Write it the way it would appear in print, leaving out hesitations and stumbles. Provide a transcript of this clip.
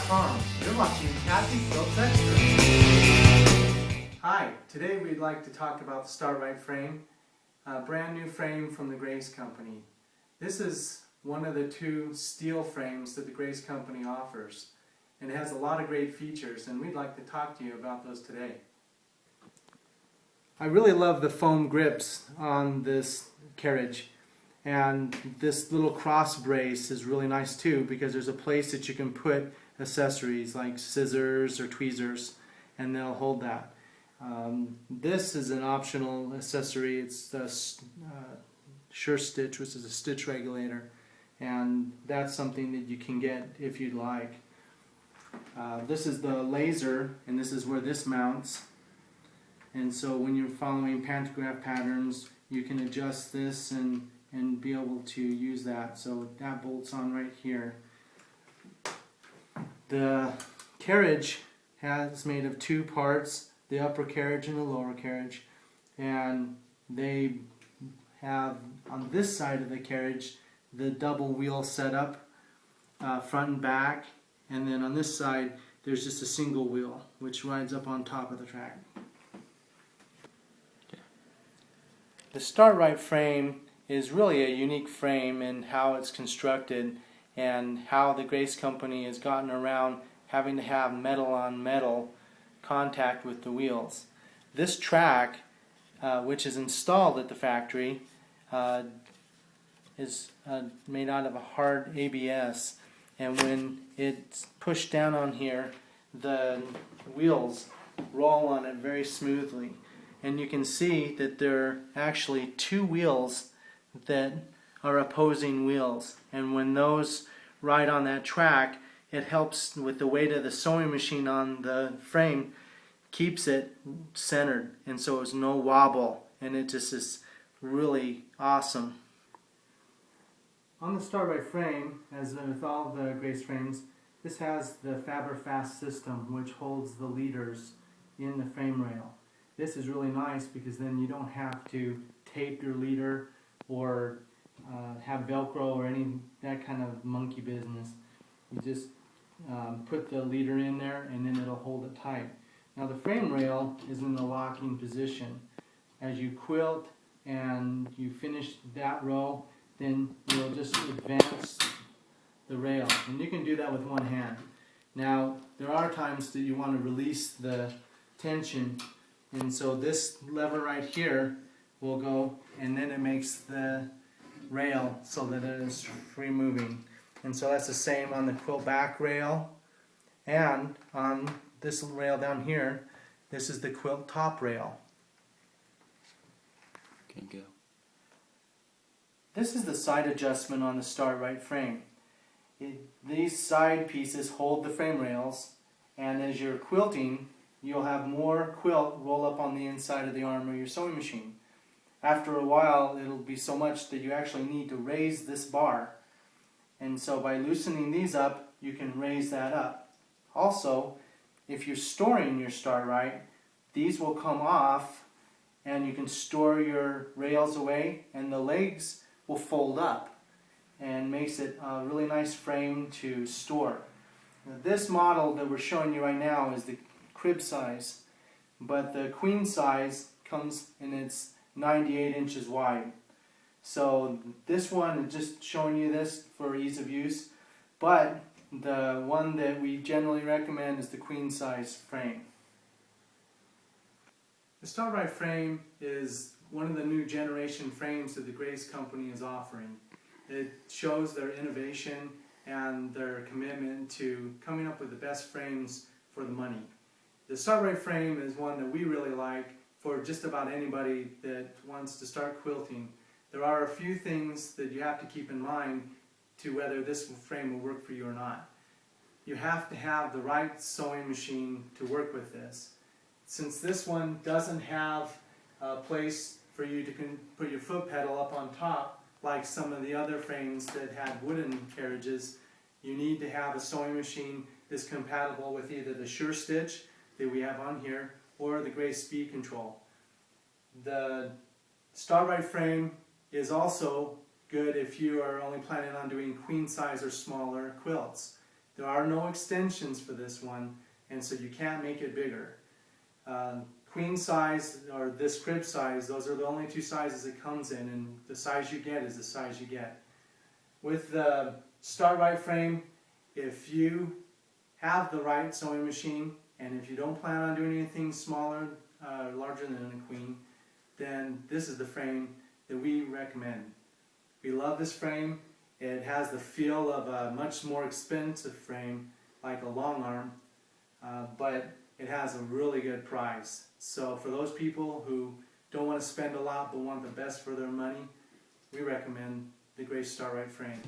Carriage.com. You're watching Kathy Quilts Extra. Hi, today we'd like to talk about the Start Right frame, a brand new frame from the Grace Company. This is one of the two steel frames that the Grace Company offers, and it has a lot of great features, and we'd like to talk to you about those today. I really love the foam grips on this Carriage. And this little cross brace is really nice too, because there's a place that you can put accessories like scissors or tweezers, and they'll hold that. This is an optional accessory. It's the Sure Stitch, which is a stitch regulator, and that's something that you can get if you'd like. This is the laser, and this is where this mounts. And so when you're following pantograph patterns, you can adjust this and be able to use that. So that bolts on right here. The carriage is made of two parts, the upper carriage and the lower carriage, and they have on this side of the carriage the double wheel setup, front and back, and then on this side there's just a single wheel which rides up on top of the track. The Start Right frame is really a unique frame in how it's constructed and how the Grace Company has gotten around having to have metal on metal contact with the wheels. This track, which is installed at the factory, is made out of a hard ABS, and when it's pushed down on here, the wheels roll on it very smoothly. And you can see that there are actually two wheels that are opposing wheels, and when those ride on that track, it helps with the weight of the sewing machine on the frame, keeps it centered, and so it's no wobble, and it just is really awesome. On the Start Right frame, as with all the Grace frames, this has the Faber-Fast system, which holds the leaders in the frame rail. This is really nice because then you don't have to tape your leader or have Velcro or any that kind of monkey business. You just put the leader in there and then it'll hold it tight. Now the frame rail is in the locking position. As you quilt and you finish that row, then you'll just advance the rail, and you can do that with one hand. Now there are times that you want to release the tension, and so this lever right here will go, and then it makes the rail so that it is free moving. And so that's the same on the quilt back rail, and on this rail down here, this is the quilt top rail. Okay, go. This is the side adjustment on the Start Right frame. These side pieces hold the frame rails, and as you're quilting, you'll have more quilt roll up on the inside of the arm of your sewing machine. After a while, it'll be so much that you actually need to raise this bar. And so by loosening these up, you can raise that up. Also, if you're storing your Start Right, these will come off and you can store your rails away, and the legs will fold up and makes it a really nice frame to store. Now, this model that we're showing you right now is the crib size, but the queen size comes in its 98 inches wide. So this one is just showing you this for ease of use, but the one that we generally recommend is the queen size frame. The Start Right frame is one of the new generation frames that the Grace Company is offering. It shows their innovation and their commitment to coming up with the best frames for the money. The Start Right frame is one that we really like for just about anybody that wants to start quilting. There are a few things that you have to keep in mind to whether this frame will work for you or not. You have to have the right sewing machine to work with this. Since this one doesn't have a place for you to put your foot pedal up on top like some of the other frames that had wooden carriages, you need to have a sewing machine that's compatible with either the Sure Stitch that we have on here or the Grace Speed Control. The Start Right frame is also good if you are only planning on doing queen size or smaller quilts. There are no extensions for this one, and so you can't make it bigger. Queen size or this crib size, those are the only two sizes it comes in, and the size you get is the size you get. With the Start-Right frame, if you have the right sewing machine, and if you don't plan on doing anything smaller, larger than a queen, then this is the frame that we recommend. We love this frame. It has the feel of a much more expensive frame, like a long arm, but it has a really good price. So for those people who don't want to spend a lot but want the best for their money, we recommend the Start-Right frame.